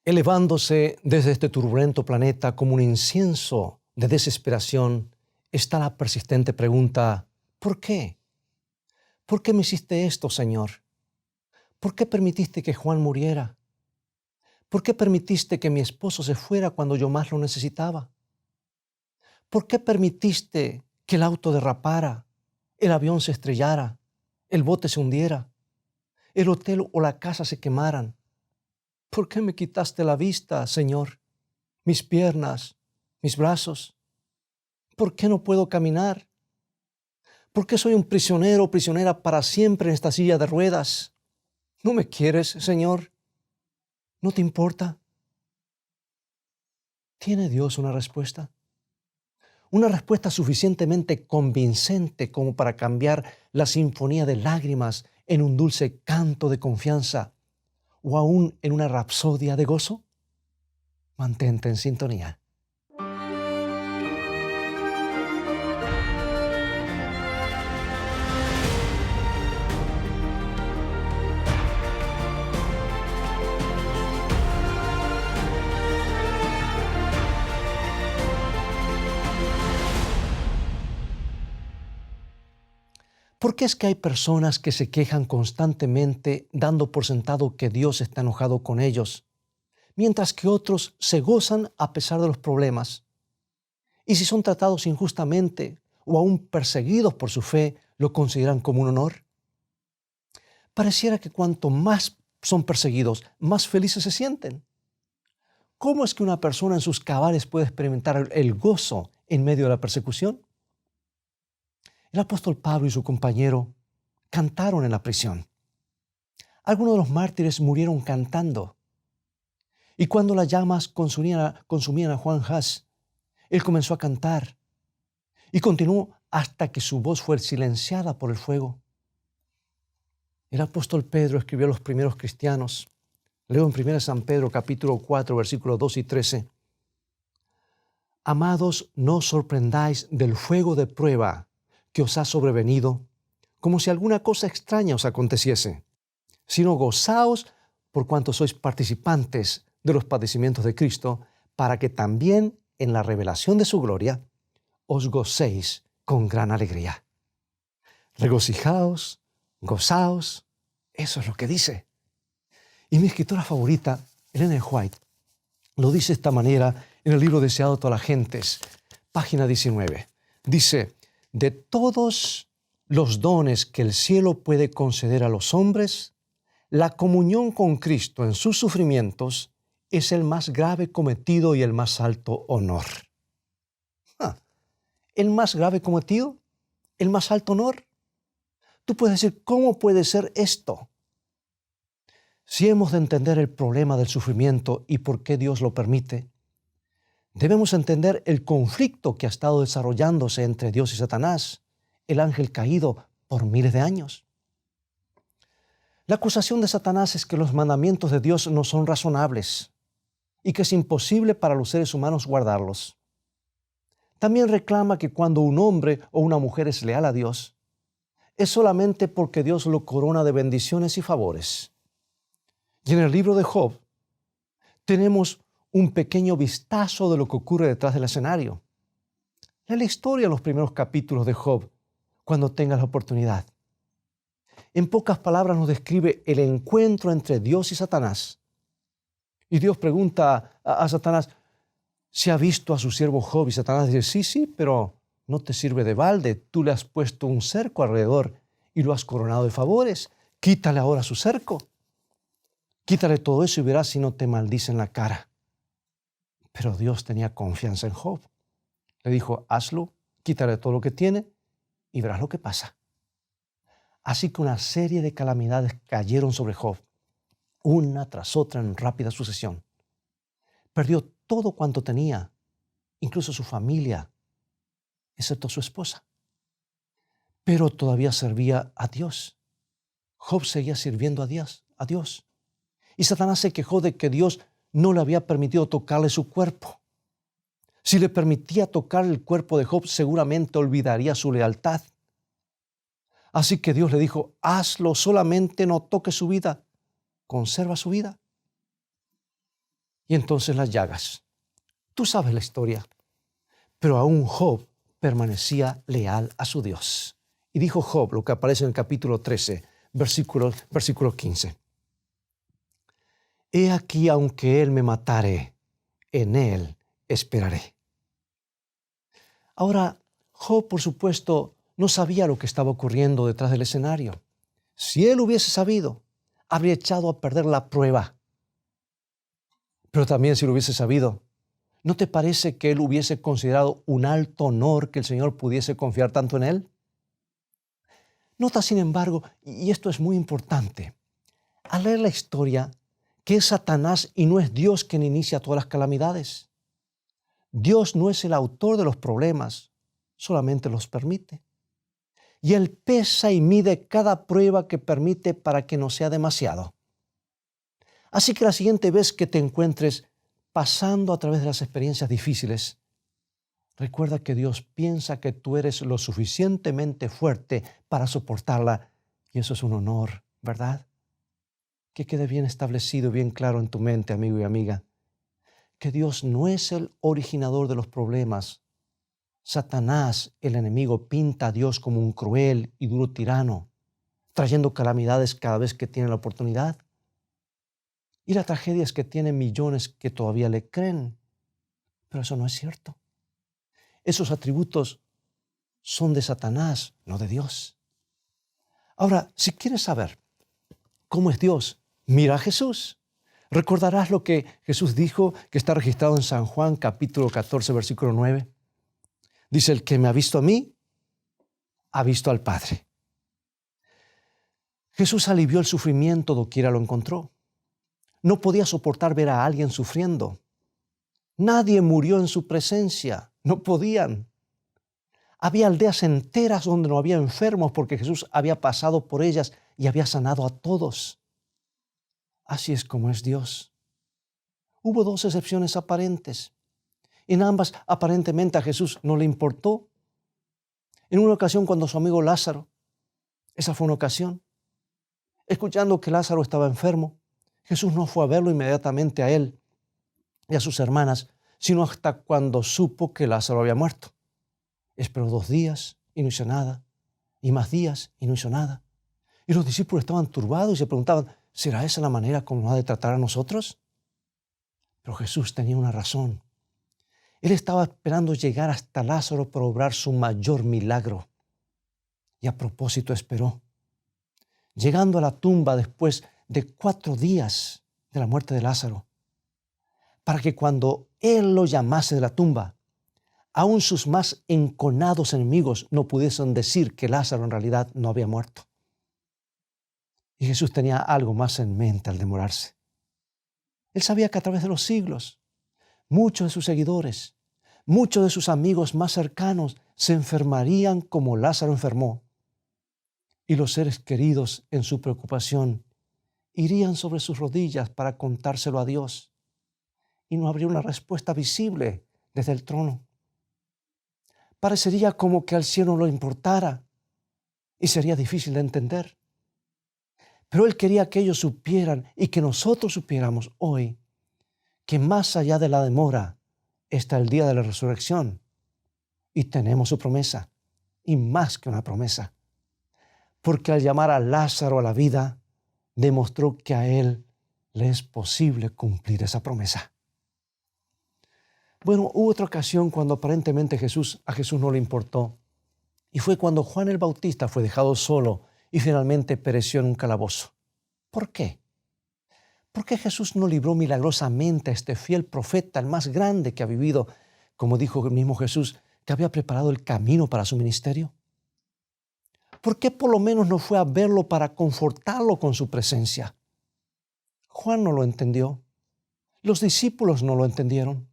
Elevándose desde este turbulento planeta como un incienso de desesperación está la persistente pregunta: ¿por qué? ¿Por qué me hiciste esto, Señor? ¿Por qué permitiste que Juan muriera? ¿Por qué permitiste que mi esposo se fuera cuando yo más lo necesitaba? ¿Por qué permitiste que el auto derrapara, el avión se estrellara, el bote se hundiera, el hotel o la casa se quemaran? ¿Por qué me quitaste la vista, Señor? Mis piernas, mis brazos. ¿Por qué no puedo caminar? ¿Por qué soy un prisionero o prisionera para siempre en esta silla de ruedas? ¿No me quieres, Señor? ¿No te importa? ¿Tiene Dios una respuesta? Una respuesta suficientemente convincente como para cambiar la sinfonía de lágrimas en un dulce canto de confianza o aún en una rapsodia de gozo. Mantente en sintonía. ¿Por qué es que hay personas que se quejan constantemente dando por sentado que Dios está enojado con ellos, mientras que otros se gozan a pesar de los problemas? Y si son tratados injustamente o aún perseguidos por su fe, ¿lo consideran como un honor? Pareciera que cuanto más son perseguidos, más felices se sienten. ¿Cómo es que una persona en sus cabales puede experimentar el gozo en medio de la persecución? El apóstol Pablo y su compañero cantaron en la prisión. Algunos de los mártires murieron cantando. Y cuando las llamas consumían a Juan Hus, él comenzó a cantar y continuó hasta que su voz fue silenciada por el fuego. El apóstol Pedro escribió a los primeros cristianos. Leo en 1 San Pedro capítulo 4, versículos 2 y 13. Amados, no os sorprendáis del fuego de prueba que os ha sobrevenido, como si alguna cosa extraña os aconteciese, sino gozaos por cuanto sois participantes de los padecimientos de Cristo, para que también en la revelación de su gloria os gocéis con gran alegría. Regocijaos, gozaos, eso es lo que dice. Y mi escritora favorita, Ellen G. White, lo dice de esta manera en el libro Deseado de todas las gentes, página 19. Dice: de todos los dones que el cielo puede conceder a los hombres, la comunión con Cristo en sus sufrimientos es el más grave cometido y el más alto honor. ¿El más grave cometido? ¿El más alto honor? Tú puedes decir, ¿cómo puede ser esto? Si hemos de entender el problema del sufrimiento y por qué Dios lo permite, debemos entender el conflicto que ha estado desarrollándose entre Dios y Satanás, el ángel caído, por miles de años. La acusación de Satanás es que los mandamientos de Dios no son razonables y que es imposible para los seres humanos guardarlos. También reclama que cuando un hombre o una mujer es leal a Dios, es solamente porque Dios lo corona de bendiciones y favores. Y en el libro de Job tenemos un pequeño vistazo de lo que ocurre detrás del escenario. Lee la historia en los primeros capítulos de Job cuando tengas la oportunidad. En pocas palabras nos describe el encuentro entre Dios y Satanás. Y Dios pregunta a Satanás si ha visto a su siervo Job, y Satanás dice, sí, pero no te sirve de balde. Tú le has puesto un cerco alrededor y lo has coronado de favores. Quítale ahora su cerco. Quítale todo eso y verás si no te maldice en la cara. Pero Dios tenía confianza en Job. Le dijo, hazlo, quítale todo lo que tiene y verás lo que pasa. Así que una serie de calamidades cayeron sobre Job, una tras otra en rápida sucesión. Perdió todo cuanto tenía, incluso su familia, excepto su esposa. Pero todavía servía a Dios. Job seguía sirviendo a Dios. Y Satanás se quejó de que Dios no le había permitido tocarle su cuerpo. Si le permitía tocar el cuerpo de Job, seguramente olvidaría su lealtad. Así que Dios le dijo, hazlo, solamente no toques su vida, conserva su vida. y entonces las llagas. Tú sabes la historia. Pero aún Job permanecía leal a su Dios. Y dijo Job, lo que aparece en el capítulo 13, versículo 15. He aquí, aunque él me matare, en él esperaré. Ahora, Job, por supuesto, no sabía lo que estaba ocurriendo detrás del escenario. Si él hubiese sabido, habría echado a perder la prueba. Pero también si lo hubiese sabido, ¿no te parece que él hubiese considerado un alto honor que el Señor pudiese confiar tanto en él? Nota, sin embargo, y esto es muy importante, al leer la historia, que es Satanás y no es Dios quien inicia todas las calamidades. Dios no es el autor de los problemas, solamente los permite. Y Él pesa y mide cada prueba que permite para que no sea demasiado. Así que la siguiente vez que te encuentres pasando a través de las experiencias difíciles, recuerda que Dios piensa que tú eres lo suficientemente fuerte para soportarla, y eso es un honor, ¿verdad? Que quede bien establecido y bien claro en tu mente, amigo y amiga, que Dios no es el originador de los problemas. Satanás, el enemigo, pinta a Dios como un cruel y duro tirano, trayendo calamidades cada vez que tiene la oportunidad. Y la tragedia es que tiene millones que todavía le creen, pero eso no es cierto. Esos atributos son de Satanás, no de Dios. Ahora, si quieres saber cómo es Dios, mira a Jesús. Recordarás lo que Jesús dijo, que está registrado en San Juan, capítulo 14, versículo 9. Dice, el que me ha visto a mí, ha visto al Padre. Jesús alivió el sufrimiento doquiera lo encontró. No podía soportar ver a alguien sufriendo. Nadie murió en su presencia. No podían. Había aldeas enteras donde no había enfermos porque Jesús había pasado por ellas y había sanado a todos. Así es como es Dios. Hubo dos excepciones aparentes. En ambas, aparentemente, a Jesús no le importó. En una ocasión, cuando su amigo Lázaro, esa fue una ocasión, escuchando que Lázaro estaba enfermo, Jesús no fue a verlo inmediatamente a él y a sus hermanas, sino hasta cuando supo que Lázaro había muerto. Esperó 2 días y no hizo nada, y más días y no hizo nada. Y los discípulos estaban turbados y se preguntaban, ¿será esa la manera como nos ha de tratar a nosotros? Pero Jesús tenía una razón. Él estaba esperando llegar hasta Lázaro para obrar su mayor milagro. Y a propósito esperó. Llegando a la tumba después de 4 días de la muerte de Lázaro, para que cuando Él lo llamase de la tumba, aún sus más enconados enemigos no pudiesen decir que Lázaro en realidad no había muerto. Y Jesús tenía algo más en mente al demorarse. Él sabía que a través de los siglos, muchos de sus seguidores, muchos de sus amigos más cercanos se enfermarían como Lázaro enfermó. Y los seres queridos en su preocupación irían sobre sus rodillas para contárselo a Dios. Y no habría una respuesta visible desde el trono. Parecería como que al cielo no le importara y sería difícil de entender. Pero Él quería que ellos supieran y que nosotros supiéramos hoy que más allá de la demora está el día de la resurrección y tenemos su promesa y más que una promesa. Porque al llamar a Lázaro a la vida, demostró que a Él le es posible cumplir esa promesa. Bueno, hubo otra ocasión cuando aparentemente a Jesús no le importó. Y fue cuando Juan el Bautista fue dejado solo y finalmente pereció en un calabozo. ¿Por qué? ¿Por qué Jesús no libró milagrosamente a este fiel profeta, el más grande que ha vivido, como dijo el mismo Jesús, que había preparado el camino para su ministerio? ¿Por qué por lo menos no fue a verlo para confortarlo con su presencia? Juan no lo entendió. Los discípulos no lo entendieron.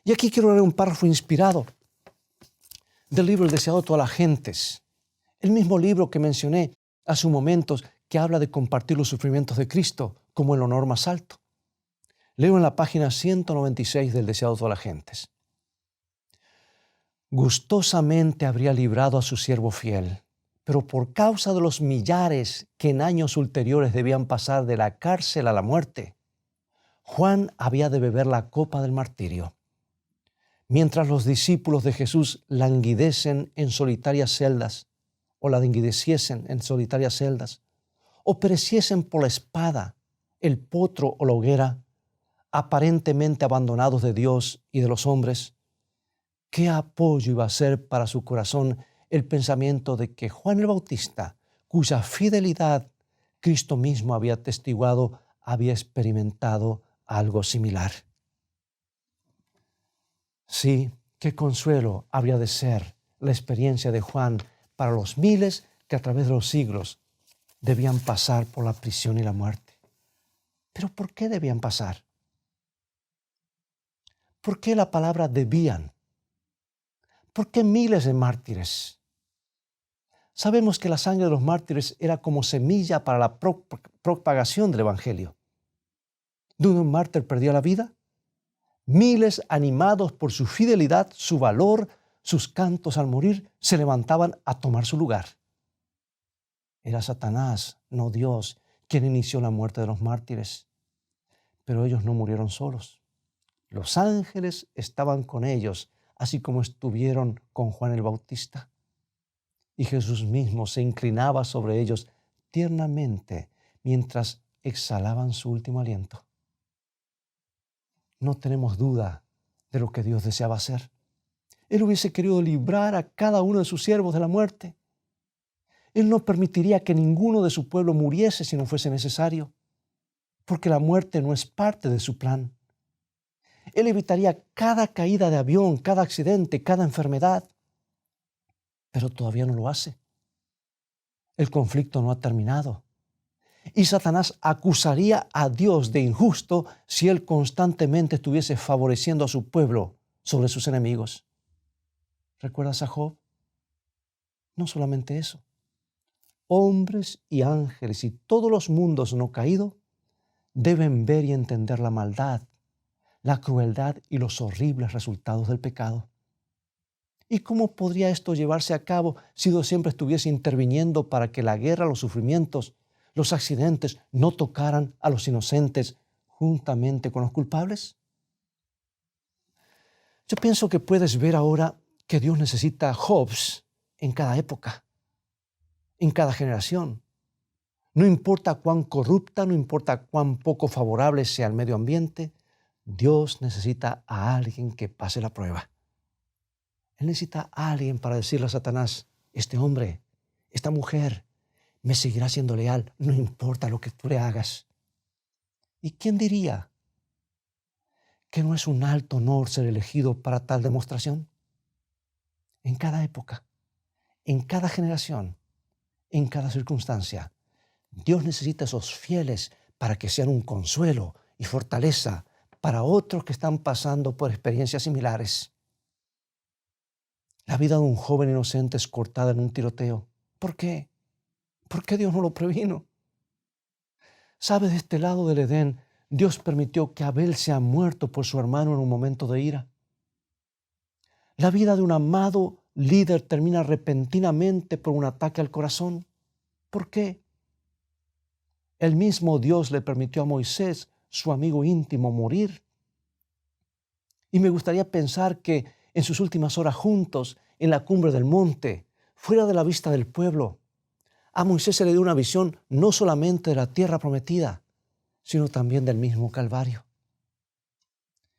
Y aquí quiero leer un párrafo inspirado del libro El deseado de todas las gentes. El mismo libro que mencioné hace un momento que habla de compartir los sufrimientos de Cristo como el honor más alto. Leo en la página 196 del deseado de todas las gentes. Gustosamente habría librado a su siervo fiel, pero por causa de los millares que en años ulteriores debían pasar de la cárcel a la muerte, Juan había de beber la copa del martirio. Mientras los discípulos de Jesús languidecen en solitarias celdas, o languideciesen en solitarias celdas, o pereciesen por la espada, el potro o la hoguera, aparentemente abandonados de Dios y de los hombres, ¿qué apoyo iba a ser para su corazón el pensamiento de que Juan el Bautista, cuya fidelidad Cristo mismo había atestiguado, había experimentado algo similar? Sí, qué consuelo habría de ser la experiencia de Juan para los miles que a través de los siglos debían pasar por la prisión y la muerte. ¿Pero por qué debían pasar? ¿Por qué la palabra debían? ¿Por qué miles de mártires? Sabemos que la sangre de los mártires era como semilla para la propagación del Evangelio. ¿Donde un mártir perdió la vida? Miles, animados por su fidelidad, su valor, sus cantos al morir, se levantaban a tomar su lugar. Era Satanás, no Dios, quien inició la muerte de los mártires. Pero ellos no murieron solos. Los ángeles estaban con ellos, así como estuvieron con Juan el Bautista. Y Jesús mismo se inclinaba sobre ellos tiernamente mientras exhalaban su último aliento. No tenemos duda de lo que Dios deseaba hacer. Él hubiese querido librar a cada uno de sus siervos de la muerte. Él no permitiría que ninguno de su pueblo muriese si no fuese necesario, porque la muerte no es parte de su plan. Él evitaría cada caída de avión, cada accidente, cada enfermedad, pero todavía no lo hace. El conflicto no ha terminado. Y Satanás acusaría a Dios de injusto si él constantemente estuviese favoreciendo a su pueblo sobre sus enemigos. ¿Recuerdas a Job? No solamente eso. Hombres y ángeles y todos los mundos no caídos deben ver y entender la maldad, la crueldad y los horribles resultados del pecado. ¿Y cómo podría esto llevarse a cabo si Dios siempre estuviese interviniendo para que la guerra, los sufrimientos, los accidentes no tocaran a los inocentes juntamente con los culpables? Yo pienso que puedes ver ahora que Dios necesita Jobs en cada época, en cada generación. No importa cuán corrupta, no importa cuán poco favorable sea el medio ambiente, Dios necesita a alguien que pase la prueba. Él necesita a alguien para decirle a Satanás, este hombre, esta mujer, me seguirá siendo leal, no importa lo que tú le hagas. ¿Y quién diría que no es un alto honor ser elegido para tal demostración? En cada época, en cada generación, en cada circunstancia, Dios necesita esos fieles para que sean un consuelo y fortaleza para otros que están pasando por experiencias similares. La vida de un joven inocente es cortada en un tiroteo. ¿Por qué? ¿Por qué Dios no lo previno? ¿Sabes? De este lado del Edén, Dios permitió que Abel sea muerto por su hermano en un momento de ira. La vida de un amado líder termina repentinamente por un ataque al corazón. ¿Por qué? El mismo Dios le permitió a Moisés, su amigo íntimo, morir. Y me gustaría pensar que en sus últimas horas juntos, en la cumbre del monte, fuera de la vista del pueblo, a Moisés se le dio una visión no solamente de la tierra prometida, sino también del mismo Calvario.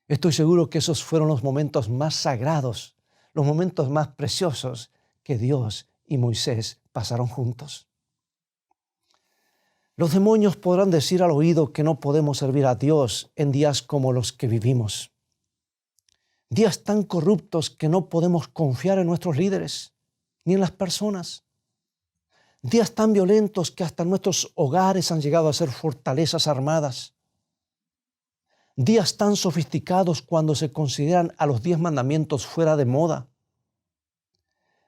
Estoy seguro que esos fueron los momentos más sagrados, los momentos más preciosos que Dios y Moisés pasaron juntos. Los demonios podrán decir al oído que no podemos servir a Dios en días como los que vivimos. Días tan corruptos que no podemos confiar en nuestros líderes ni en las personas. Días tan violentos que hasta nuestros hogares han llegado a ser fortalezas armadas. Días tan sofisticados cuando se consideran a los 10 mandamientos fuera de moda.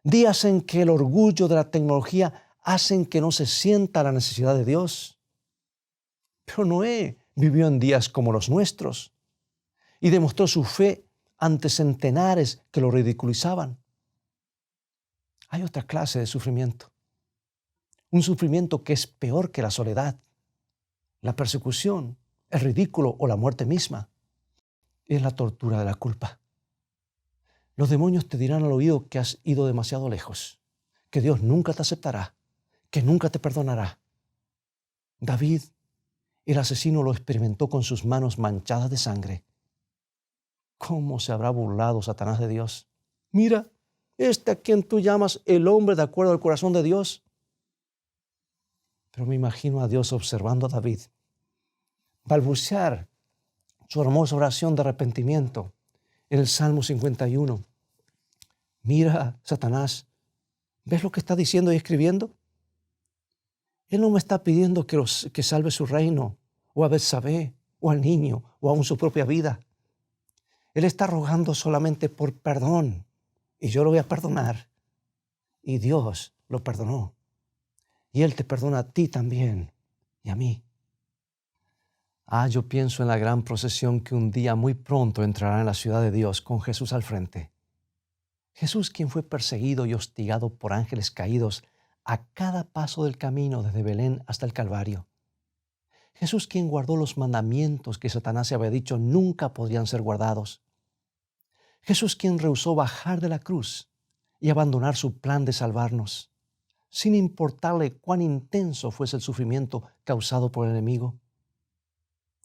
Días en que el orgullo de la tecnología hacen que no se sienta la necesidad de Dios. Pero Noé vivió en días como los nuestros y demostró su fe ante centenares que lo ridiculizaban. Hay otra clase de sufrimiento. Un sufrimiento que es peor que la soledad, la persecución el ridículo o la muerte misma. Es la tortura de la culpa. Los demonios te dirán al oído que has ido demasiado lejos, que Dios nunca te aceptará, que nunca te perdonará. David, el asesino, lo experimentó con sus manos manchadas de sangre. ¿Cómo se habrá burlado Satanás de Dios? Mira, a quien tú llamas el hombre de acuerdo al corazón de Dios. Pero me imagino a Dios observando a David balbucear su hermosa oración de arrepentimiento en el Salmo 51. Mira, Satanás, ¿ves lo que está diciendo y escribiendo? Él no me está pidiendo que salve su reino, o a Betsabé, o al niño, o aún su propia vida. Él está rogando solamente por perdón, y yo lo voy a perdonar. Y Dios lo perdonó. Y Él te perdona a ti también, y a mí. Yo pienso en la gran procesión que un día muy pronto entrará en la ciudad de Dios con Jesús al frente. Jesús, quien fue perseguido y hostigado por ángeles caídos a cada paso del camino desde Belén hasta el Calvario. Jesús, quien guardó los mandamientos que Satanás se había dicho nunca podrían ser guardados. Jesús, quien rehusó bajar de la cruz y abandonar su plan de salvarnos, sin importarle cuán intenso fuese el sufrimiento causado por el enemigo.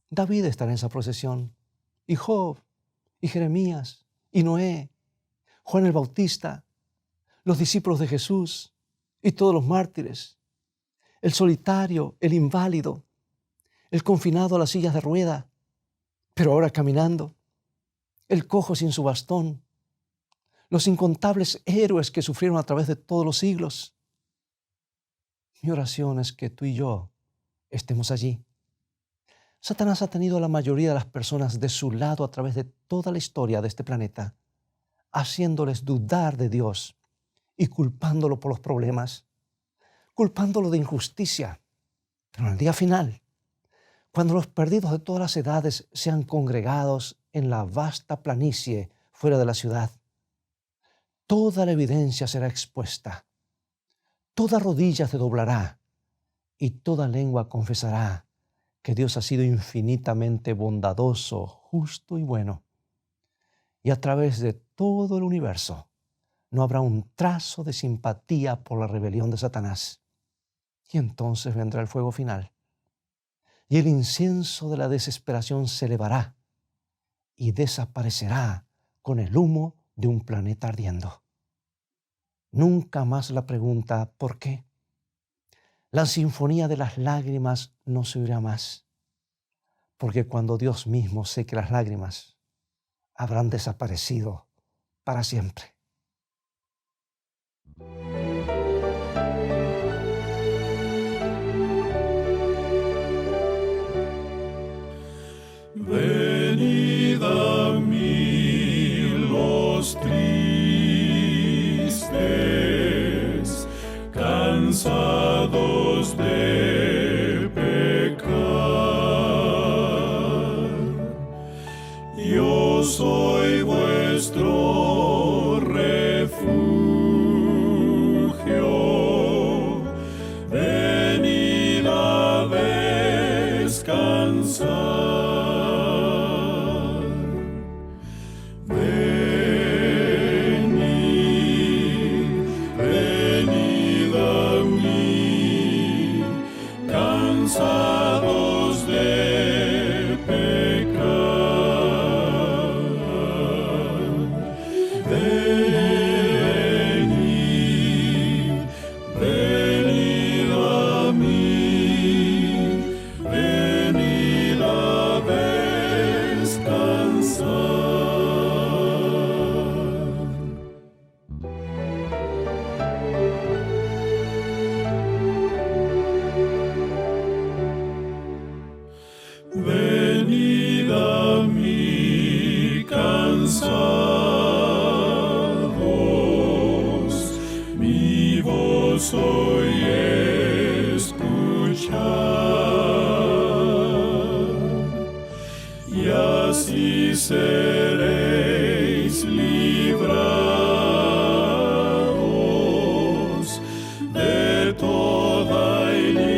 David estará en esa procesión, y Job, y Jeremías, y Noé, Juan el Bautista, los discípulos de Jesús y todos los mártires, el solitario, el inválido, el confinado a las sillas de rueda, pero ahora caminando, el cojo sin su bastón, los incontables héroes que sufrieron a través de todos los siglos. Mi oración es que tú y yo estemos allí. Satanás ha tenido a la mayoría de las personas de su lado a través de toda la historia de este planeta, haciéndoles dudar de Dios y culpándolo por los problemas, culpándolo de injusticia. Pero en el día final, cuando los perdidos de todas las edades sean congregados en la vasta planicie fuera de la ciudad, toda la evidencia será expuesta, toda rodilla se doblará y toda lengua confesará que Dios ha sido infinitamente bondadoso, justo y bueno. Y a través de todo el universo no habrá un trazo de simpatía por la rebelión de Satanás. Y entonces vendrá el fuego final. Y el incienso de la desesperación se elevará y desaparecerá con el humo de un planeta ardiendo. Nunca más la pregunta ¿por qué? La sinfonía de las lágrimas no se oirá más, porque cuando Dios mismo seque las lágrimas, habrán desaparecido para siempre. Venid a mí los tristes, cansados de pecar. Yo soy vuestro refugio. Venid a descansar. Cansados de pecar, venid, venid a mí, venid a descansar. Venid a mí cansados, mi voz hoy escuchad, y así seréis librados de toda iniquidad.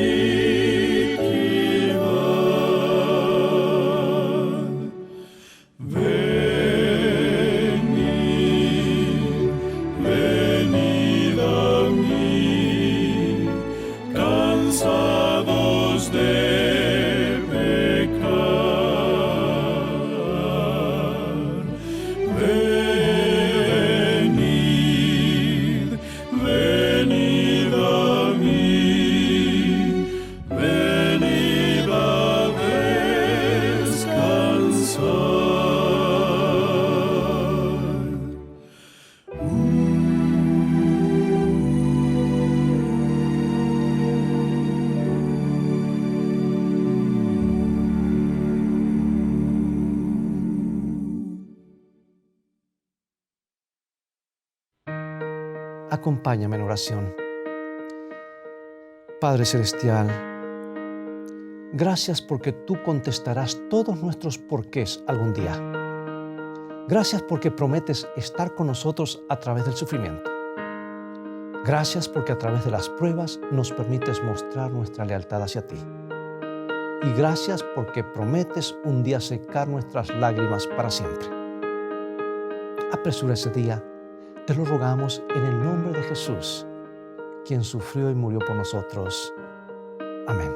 Acompáñame en oración. Padre Celestial, gracias porque tú contestarás todos nuestros porqués algún día. Gracias porque prometes estar con nosotros a través del sufrimiento. Gracias porque a través de las pruebas nos permites mostrar nuestra lealtad hacia ti. Y gracias porque prometes un día secar nuestras lágrimas para siempre. Apresura ese día, te lo rogamos en el nombre de Jesús, quien sufrió y murió por nosotros. Amén.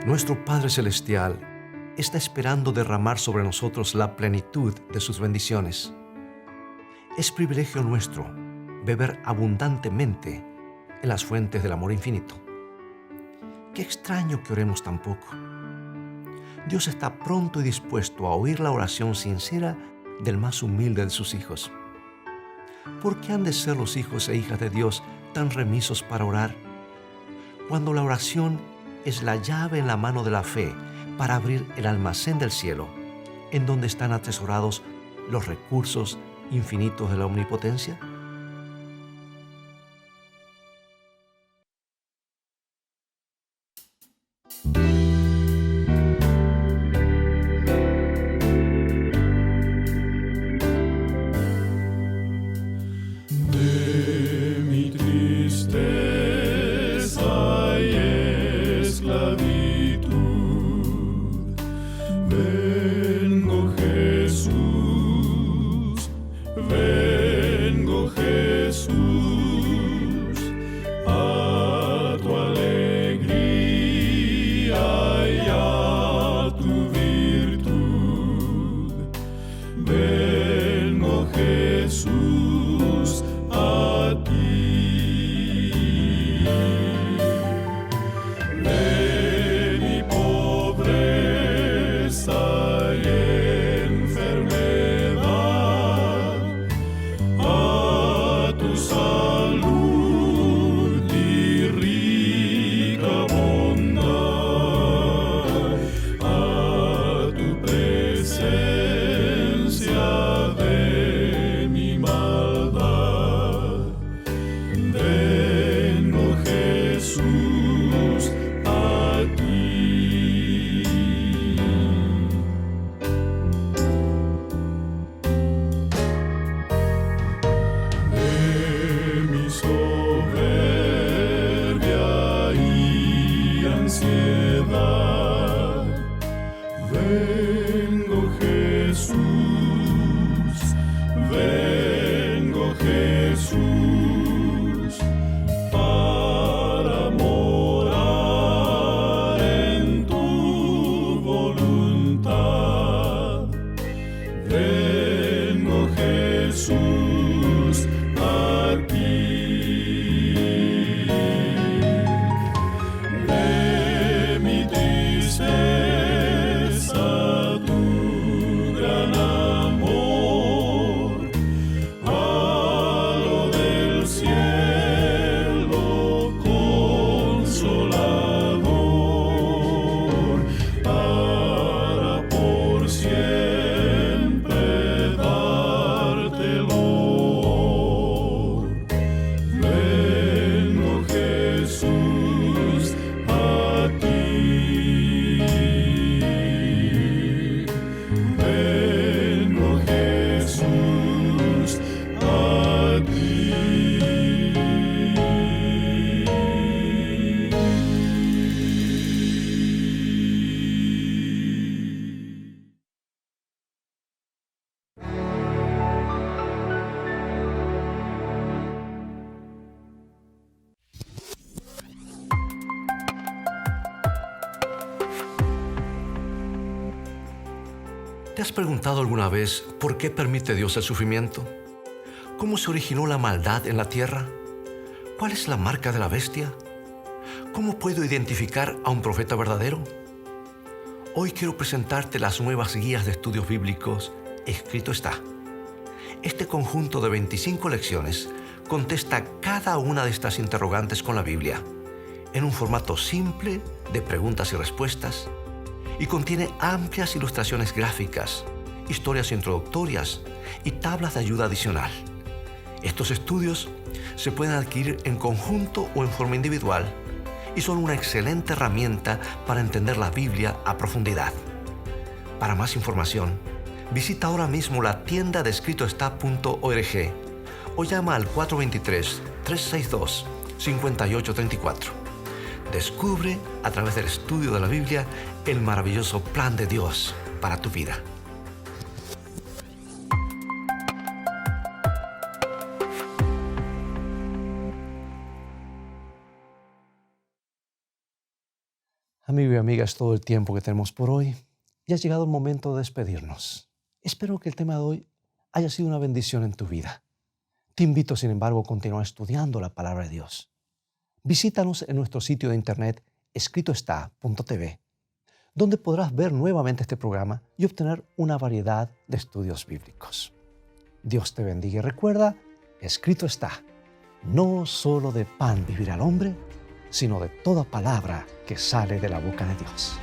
Nuestro Padre Celestial está esperando derramar sobre nosotros la plenitud de sus bendiciones. Es privilegio nuestro beber abundantemente en las fuentes del amor infinito. Qué extraño que oremos tan poco. Dios está pronto y dispuesto a oír la oración sincera del más humilde de sus hijos. ¿Por qué han de ser los hijos e hijas de Dios tan remisos para orar? Cuando la oración es la llave en la mano de la fe para abrir el almacén del cielo, en donde están atesorados los recursos infinitos de la omnipotencia. De mi tristeza y esclavitud, vengo Jesús, a tu alegría y a tu virtud. Vengo Jesús, a ti. De mi pobreza y enfermedad, a tu salud y rica bondad, a tu presencia de mi maldad. Vengo Jesús, a ti. De mi soberbia y ansiedad, vengo Jesús, para morar en tu voluntad. Vengo Jesús, aquí. De mi tristeza ¿Te has preguntado alguna vez por qué permite Dios el sufrimiento? ¿Cómo se originó la maldad en la tierra? ¿Cuál es la marca de la bestia? ¿Cómo puedo identificar a un profeta verdadero? Hoy quiero presentarte las nuevas guías de estudios bíblicos, Escrito está. Este conjunto de 25 lecciones contesta cada una de estas interrogantes con la Biblia, en un formato simple de preguntas y respuestas, y contiene amplias ilustraciones gráficas, historias introductorias y tablas de ayuda adicional. Estos estudios se pueden adquirir en conjunto o en forma individual y son una excelente herramienta para entender la Biblia a profundidad. Para más información, visita ahora mismo la tienda de escritoestá.org o llama al 423-362-5834. Descubre a través del estudio de la Biblia el maravilloso plan de Dios para tu vida. Amigo y amiga, es todo el tiempo que tenemos por hoy y ha llegado el momento de despedirnos. Espero que el tema de hoy haya sido una bendición en tu vida. Te invito, sin embargo, a continuar estudiando la palabra de Dios. Visítanos en nuestro sitio de internet escritoestá.tv, donde podrás ver nuevamente este programa y obtener una variedad de estudios bíblicos. Dios te bendiga y recuerda, escrito está, no solo de pan vivirá el hombre, sino de toda palabra que sale de la boca de Dios.